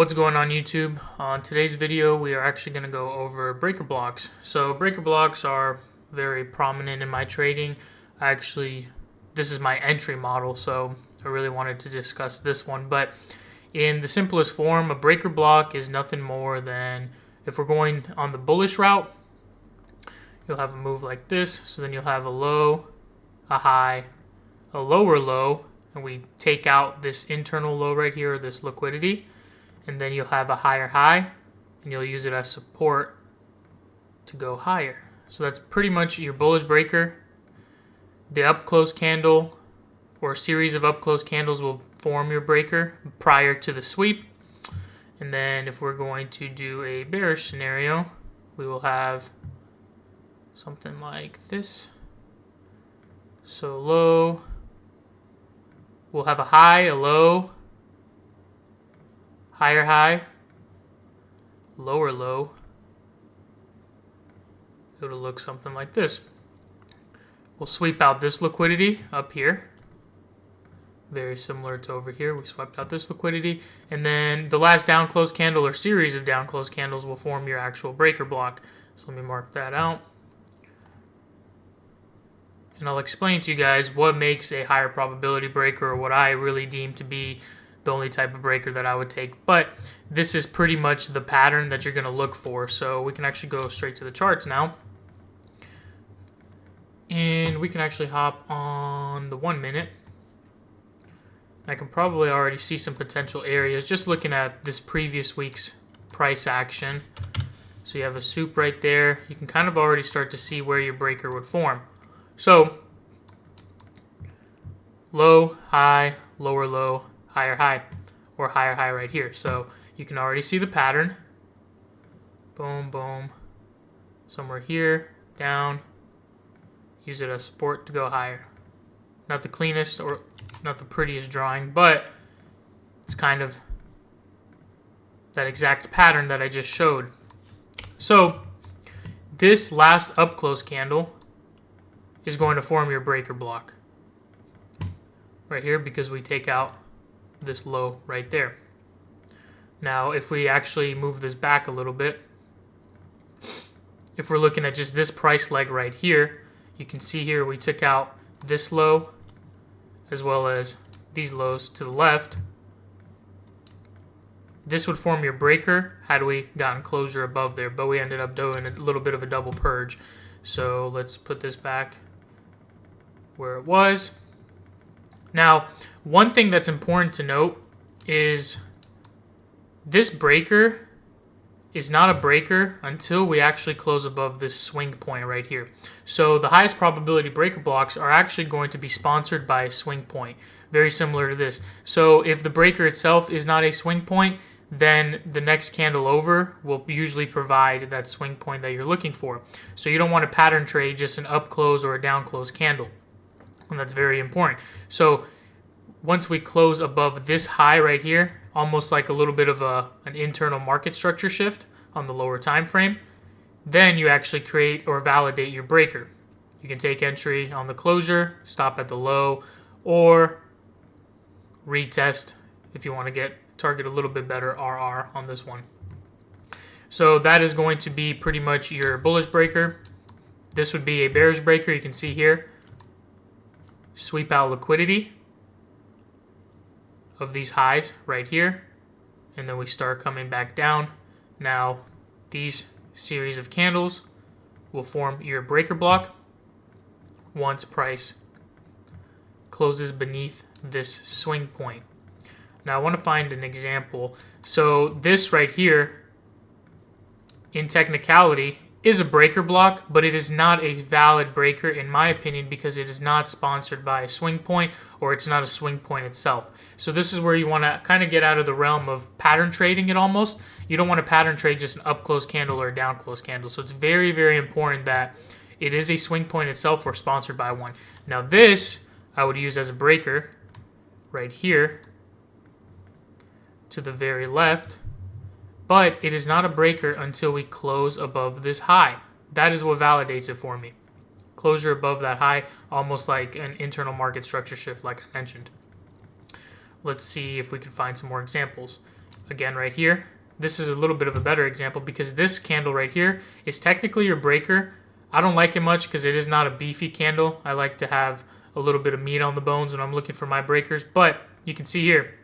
What's going on YouTube? On today's video we are actually going to go over breaker blocks. So breaker blocks are very prominent in my trading. This is my entry model, so I really wanted to discuss this one. But in the simplest form, a breaker block is nothing more than, if we're going on the bullish route, you'll have a move like this. So then you'll have a low, a high, a lower low, and we take out this internal low right here, this liquidity. And then you'll have a higher high, and you'll use it as support to go higher. So that's pretty much your bullish breaker. The up close candle or a series of up close candles will form your breaker prior to the sweep. And then if we're going to do a bearish scenario, we will have something like this. So low, we'll have a high, a low, higher high, lower low. It'll look something like this. We'll sweep out this liquidity up here. Very similar to over here. We swept out this liquidity. And then the last down close candle or series of down close candles will form your actual breaker block. So let me mark that out. And I'll explain to you guys what makes a higher probability breaker, or what I really deem to be the only type of breaker that I would take. But this is pretty much the pattern that you're going to look for. So we can actually go straight to the charts now. And we can actually hop on the 1 minute. I can probably already see some potential areas just looking at this previous week's price action. So you have a soup right there. You can kind of already start to see where your breaker would form. So low, high, lower low, higher high, or higher high right here. So you can already see the pattern. Boom, boom. Somewhere here, down. Use it as support to go higher. Not the cleanest or not the prettiest drawing, but it's kind of that exact pattern that I just showed. So this last up close candle is going to form your breaker block right here, because we take out this low right there. Now if we actually move this back a little bit, if we're looking at just this price leg right here, you can see here we took out this low as well as these lows to the left. This would form your breaker had we gotten closure above there, but we ended up doing a little bit of a double purge. So let's put this back where it was. Now, one thing that's important to note is this breaker is not a breaker until we actually close above this swing point right here. So the highest probability breaker blocks are actually going to be sponsored by a swing point, very similar to this. So if the breaker itself is not a swing point, then the next candle over will usually provide that swing point that you're looking for. So you don't want to pattern trade just an up close or a down close candle. And that's very important. So once we close above this high right here, almost like a little bit of an internal market structure shift on the lower time frame, then you actually create or validate your breaker. You can take entry on the closure, stop at the low, or retest if you want to target a little bit better RR on this one. So that is going to be pretty much your bullish breaker. This would be a bearish breaker. You can see here, sweep out liquidity of these highs right here, and then we start coming back down. Now these series of candles will form your breaker block once price closes beneath this swing point. Now I want to find an example. So this right here in technicality is a breaker block, but it is not a valid breaker in my opinion, because it is not sponsored by a swing point, or it's not a swing point itself. So this is where you want to kind of get out of the realm of pattern trading it almost. You don't want to pattern trade just an up close candle or a down close candle. So it's very, very important that it is a swing point itself or sponsored by one. Now this I would use as a breaker right here to the very left. But it is not a breaker until we close above this high. That is what validates it for me. Closure above that high, almost like an internal market structure shift like I mentioned. Let's see if we can find some more examples. again right here. This is a little bit of a better example because this candle right here is technically your breaker. I don't like it much because it is not a beefy candle. I like to have a little bit of meat on the bones when I'm looking for my breakers. But you can see here,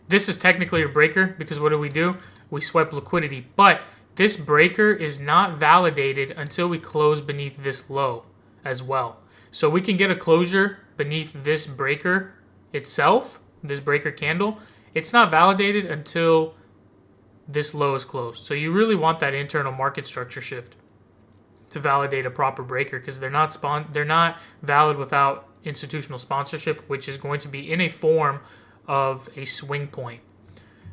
this is technically your breaker because what do? We swept liquidity. But this breaker is not validated until we close beneath this low as well. So we can get a closure beneath this breaker itself, this breaker candle. It's not validated until this low is closed. So you really want that internal market structure shift to validate a proper breaker because they're not valid without institutional sponsorship, which is going to be in a form of a swing point.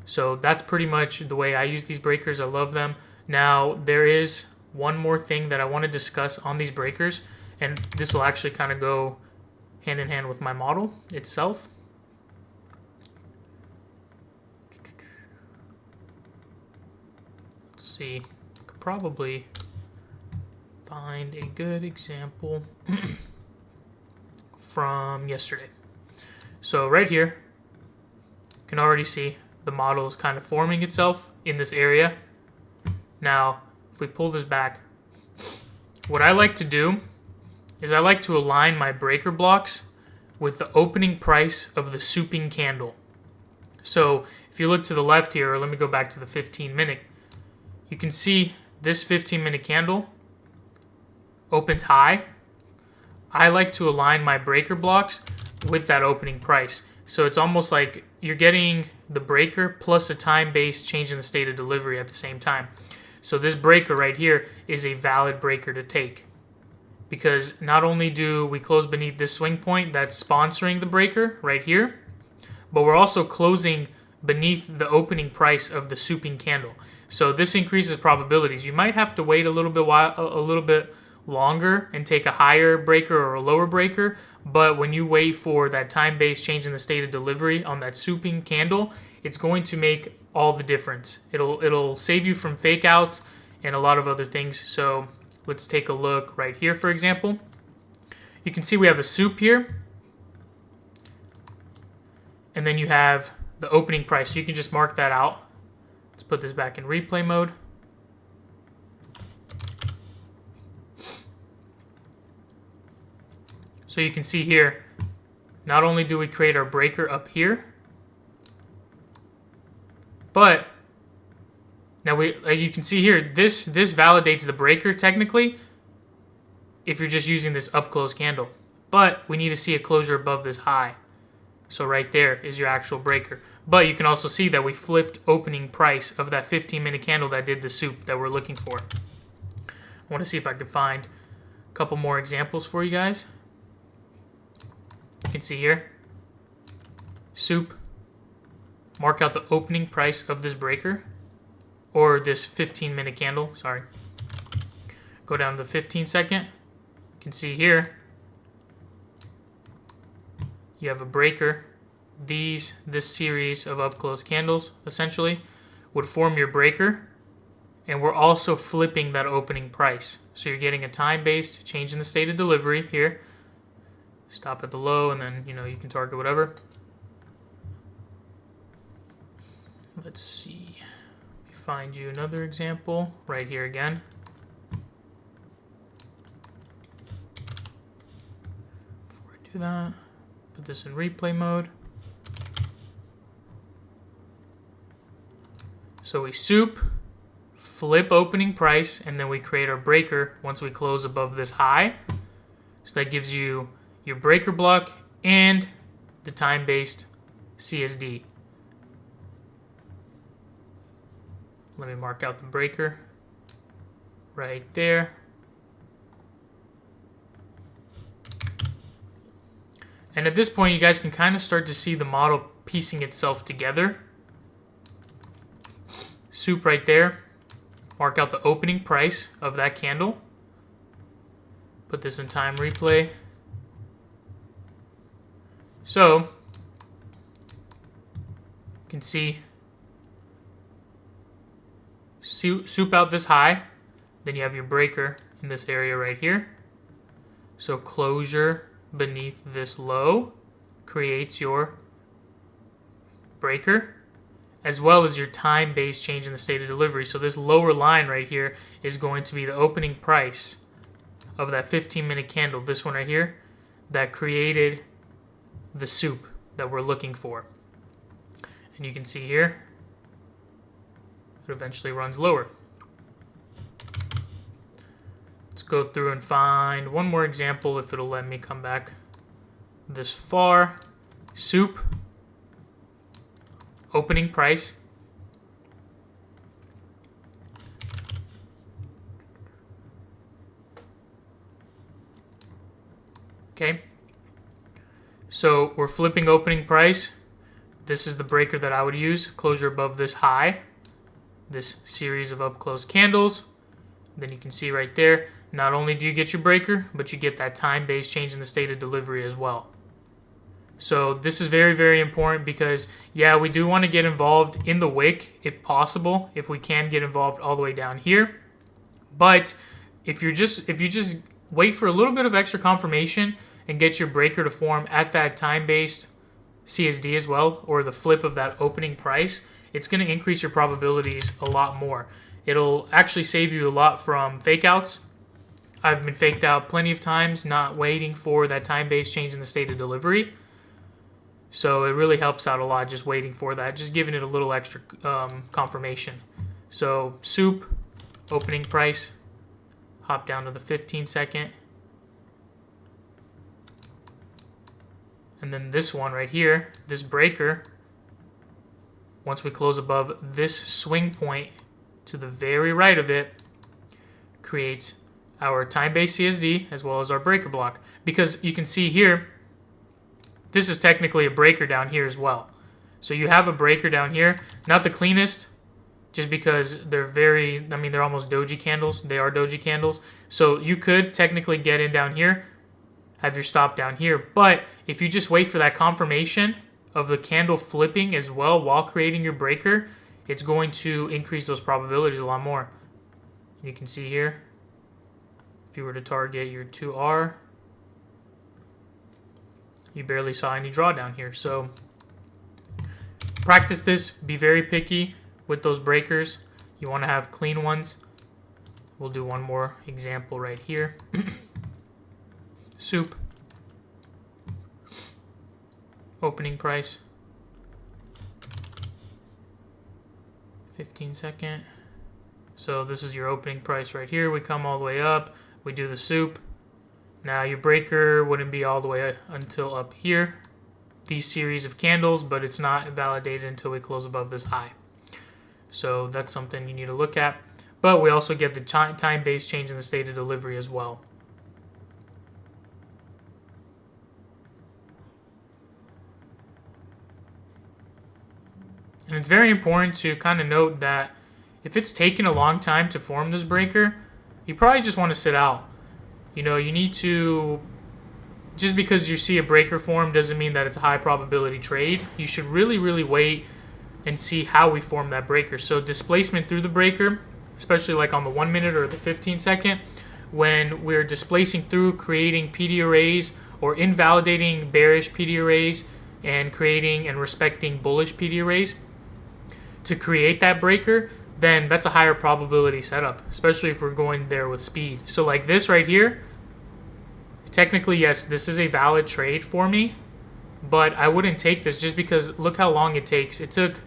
So that's pretty much the way I use these breakers. I love them. Now there is one more thing that I want to discuss on these breakers, and this will actually kind of go hand in hand with my model itself. Let's see, I could probably find a good example from yesterday. So right here, you can already see the model is kind of forming itself in this area. Now, if we pull this back, what I like to do is I like to align my breaker blocks with the opening price of the souping candle. So if you look to the left here, or let me go back to the 15-minute, you can see this 15-minute candle opens high. I like to align my breaker blocks with that opening price. So it's almost like you're getting the breaker plus a time-based change in the state of delivery at the same time. So this breaker right here is a valid breaker to take, because not only do we close beneath this swing point that's sponsoring the breaker right here, but we're also closing beneath the opening price of the souping candle. So this increases probabilities. You might have to wait a little bit longer and take a higher breaker or a lower breaker, but when you wait for that time-based change in the state of delivery on that souping candle, it's going to make all the difference. It'll save you from fake outs and a lot of other things. So let's take a look right here, for example. You can see we have a soup here, and then you have the opening price. So you can just mark that out. Let's put this back in replay mode. So you can see here, not only do we create our breaker up here, but now you can see here, this validates the breaker technically if you're just using this up close candle. But we need to see a closure above this high. So right there is your actual breaker. But you can also see that we flipped opening price of that 15-minute candle that did the soup that we're looking for. I want to see if I can find a couple more examples for you guys. You can see here, soup, mark out the opening price of this breaker, or this 15-minute candle, sorry. Go down to the 15-second. You can see here, you have a breaker. This series of up-close candles, essentially, would form your breaker, and we're also flipping that opening price. So you're getting a time-based change in the state of delivery here. Stop at the low, and then, you can target whatever. Let's see. Let me find you another example right here again. Before I do that, put this in replay mode. So we soup, flip opening price, and then we create our breaker once we close above this high. So that gives you your breaker block and the time-based CSD. Let me mark out the breaker right there. And at this point, you guys can kind of start to see the model piecing itself together. Soup right there. Mark out the opening price of that candle. Put this in time replay. So, you can see soup out this high, then you have your breaker in this area right here. So closure beneath this low creates your breaker, as well as your time-based change in the state of delivery. So this lower line right here is going to be the opening price of that 15-minute candle, this one right here, that created the soup that we're looking for. And you can see here, it eventually runs lower. Let's go through and find one more example if it'll let me come back this far. Soup, opening price. Okay. So we're flipping opening price. This is the breaker that I would use. Closure above this high. This series of up close candles. Then you can see right there, not only do you get your breaker, but you get that time-based change in the state of delivery as well. So this is very, very important because, yeah, we do want to get involved in the wick if possible, if we can get involved all the way down here. But if you just wait for a little bit of extra confirmation and get your breaker to form at that time-based CISD as well, or the flip of that opening price, it's going to increase your probabilities a lot more. It'll actually save you a lot from fake outs. I've been faked out plenty of times, not waiting for that time-based change in the state of delivery. So it really helps out a lot just waiting for that, just giving it a little extra confirmation. So soup, opening price, hop down to the 15-second. And then this one right here, this breaker, once we close above this swing point to the very right of it, creates our time-based CISD as well as our breaker block. Because you can see here, this is technically a breaker down here as well. So you have a breaker down here, not the cleanest, just because they're they're almost doji candles. They are doji candles. So you could technically get in down here, have your stop down here. But if you just wait for that confirmation of the candle flipping as well while creating your breaker, it's going to increase those probabilities a lot more. You can see here, if you were to target your 2R, you barely saw any drawdown here. So practice this. Be very picky with those breakers. You want to have clean ones. We'll do one more example right here. Soup. Opening price. 15-second. So this is your opening price right here. We come all the way up. We do the soup. Now your breaker wouldn't be all the way until up here, these series of candles, but it's not validated until we close above this high. So that's something you need to look at. But we also get the time-based change in the state of delivery as well. And it's very important to kind of note that if it's taken a long time to form this breaker, you probably just want to sit out. You know, you need to, just because you see a breaker form doesn't mean that it's a high probability trade. You should really, really wait and see how we form that breaker. So displacement through the breaker, especially like on the 1 minute or the 15-second, when we're displacing through, creating PD arrays or invalidating bearish PD arrays and creating and respecting bullish PD arrays to create that breaker, then that's a higher probability setup, especially if we're going there with speed. So like this right here, technically, yes, this is a valid trade for me, but I wouldn't take this just because look how long it takes. It took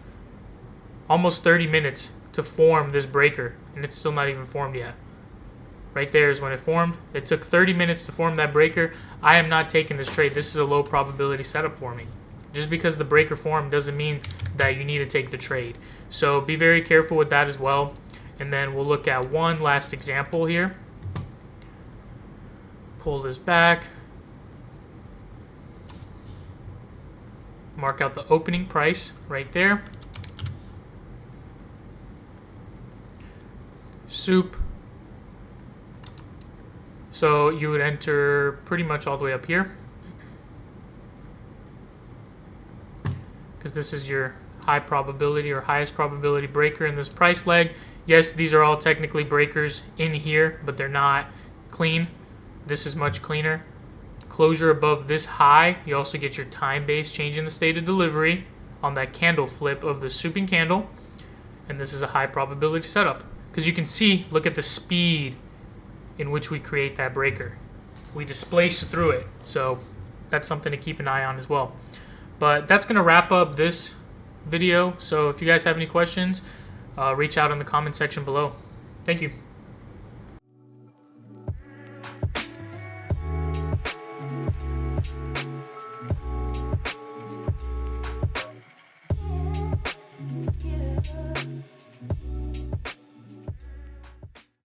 almost 30 minutes to form this breaker, and it's still not even formed yet. Right there is when it formed. It took 30 minutes to form that breaker. I am not taking this trade. This is a low probability setup for me. Just because the breaker formed doesn't mean that you need to take the trade. So be very careful with that as well. And then we'll look at one last example here. Pull this back. Mark out the opening price right there. Soup. So you would enter pretty much all the way up here, because this is your high probability or highest probability breaker in this price leg. Yes, these are all technically breakers in here, but they're not clean. This is much cleaner. Closure above this high, you also get your time-based change in the state of delivery on that candle flip of the swooping candle, and this is a high probability setup. Because you can see, look at the speed in which we create that breaker. We displace through it, so that's something to keep an eye on as well. But that's going to wrap up this video. So if you guys have any questions, reach out in the comment section below. Thank you.